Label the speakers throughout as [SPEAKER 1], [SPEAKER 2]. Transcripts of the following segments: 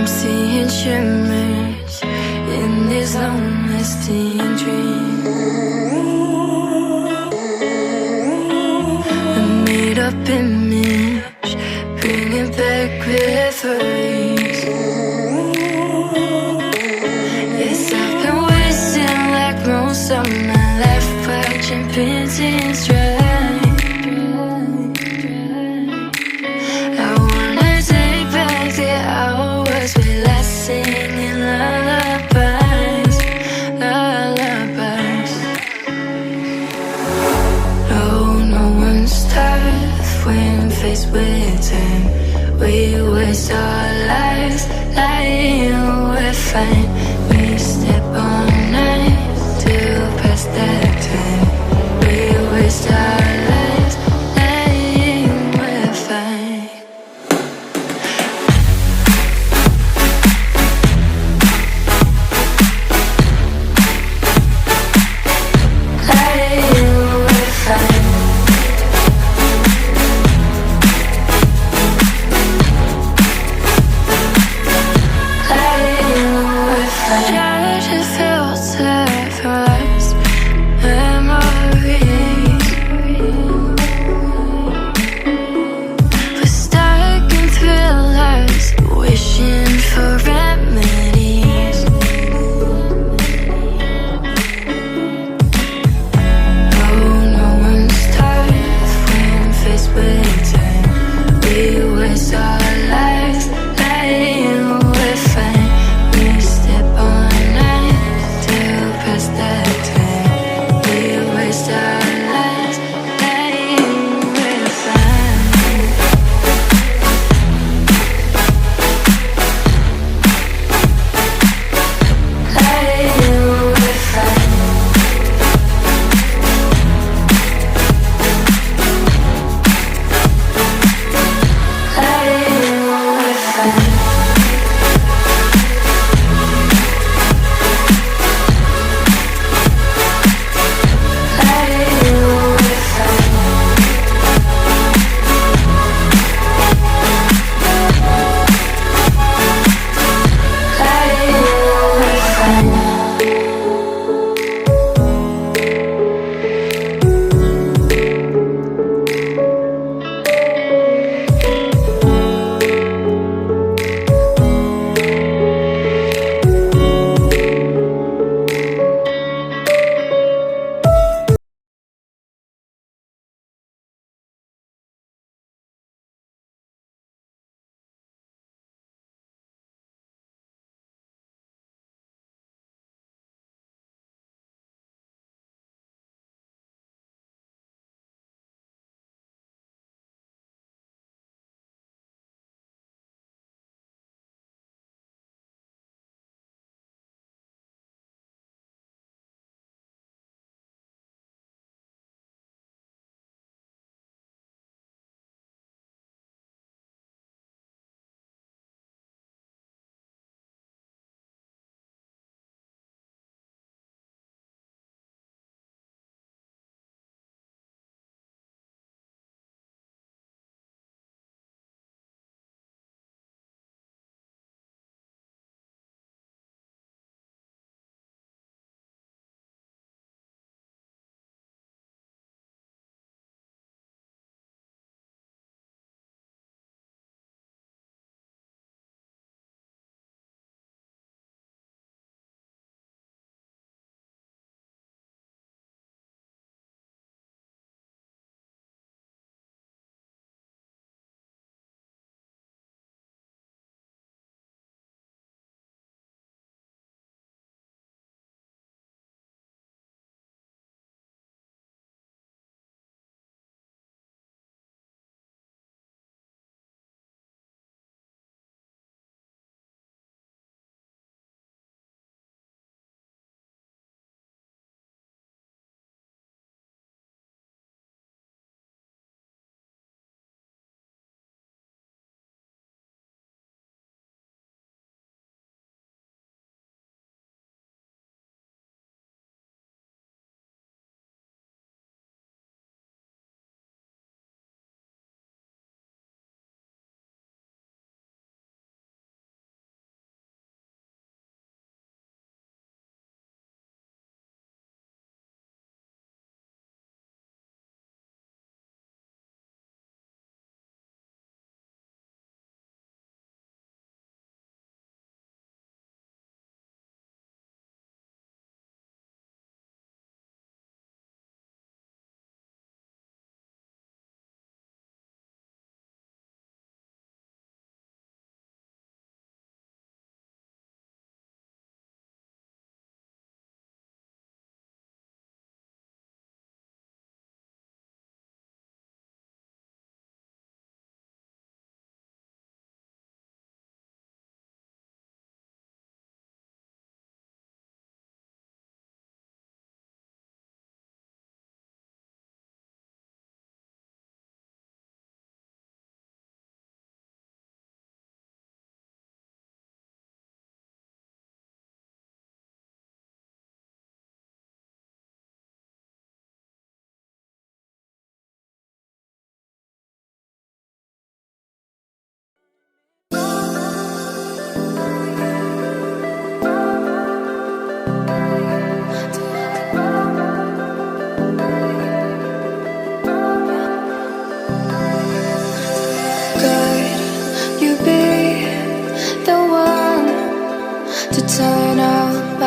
[SPEAKER 1] seeing shimmers in these long-lasting dreams. A made-up image, bringing back memories. Yes, I've been wasting like most of my life, watching painting stride. Singing lullabies, lullabies. No one's tough when faced with time. We waste our lives lying we're fine. We step on night to pass that time. We waste our lives lying we're fine.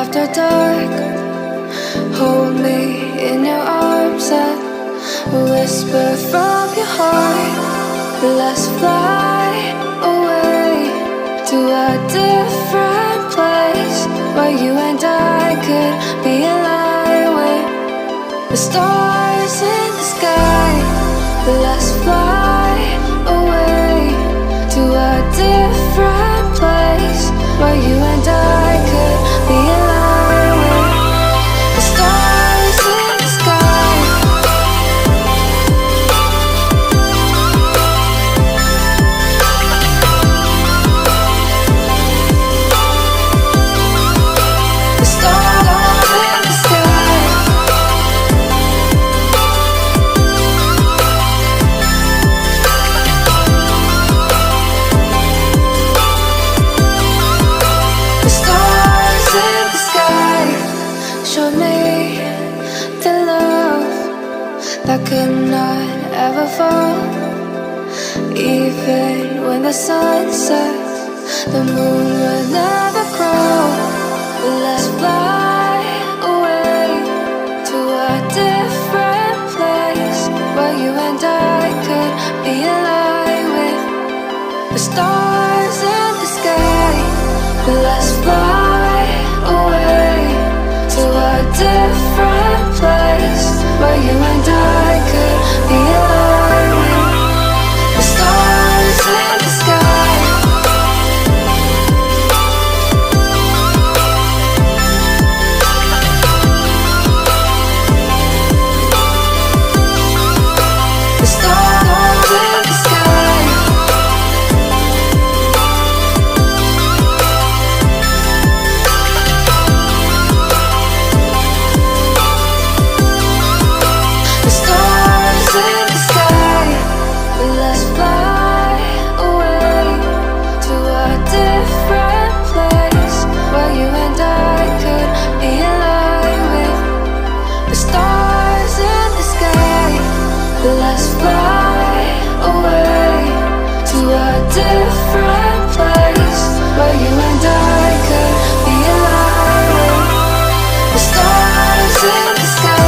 [SPEAKER 1] after dark. Hold me in your arms and whisper from your heart. Let's fly away to a different place where you and I could be aligned with the stars in the sky. Let's fly away to a different place where you and I could be aligned with the stars in the sky. The stars in the sky. The stars in the sky showed me the love that could not ever fall. Even when the sun sets, the moon will never grow. Let's fly away to a different place where you and I could be aligned with the stars in the sky. Let's fly away to a different place where you and I could be aligned with the stars in the sky. The stars in the sky. The stars in the sky. Let's fly away to a different place where you and I could be aligned with the stars in the sky. Let's fly away to a different place where you and I could be aligned with the stars in the sky.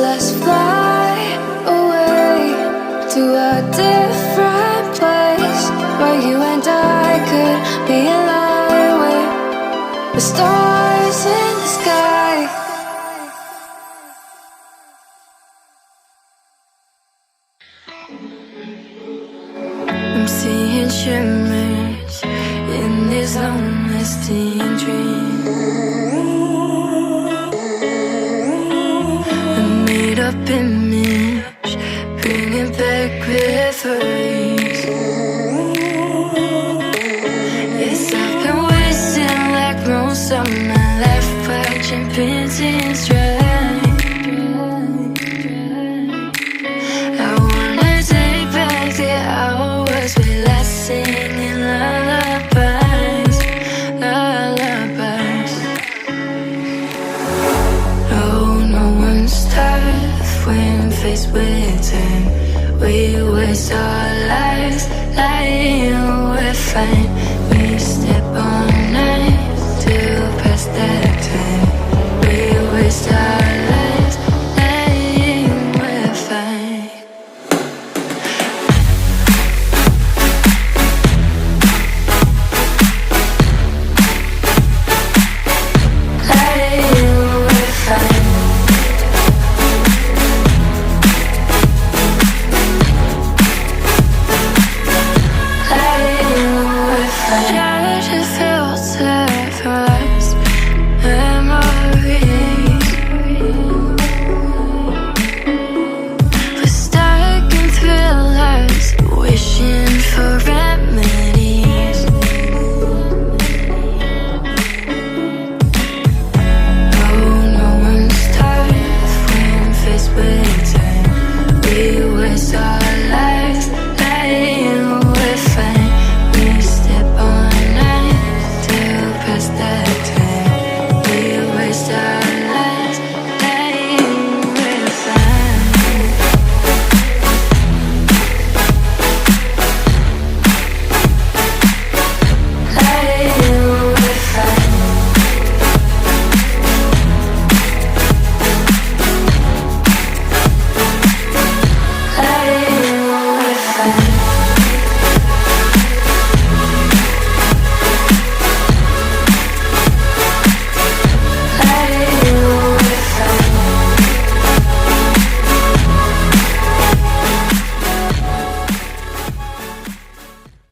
[SPEAKER 1] Let's fly away to a different place where you and I could be aligned with the stars in the sky. I'm seeing shimmers in this long-lasting dream. A made-up image, bringing back memories. Yes, I've been wasting like most of my life watching paintings dry. I wanna take back the hours we last singing lullabies, lullabies. Oh, no one's tough when faced with time. We waste our lives lying we're fine.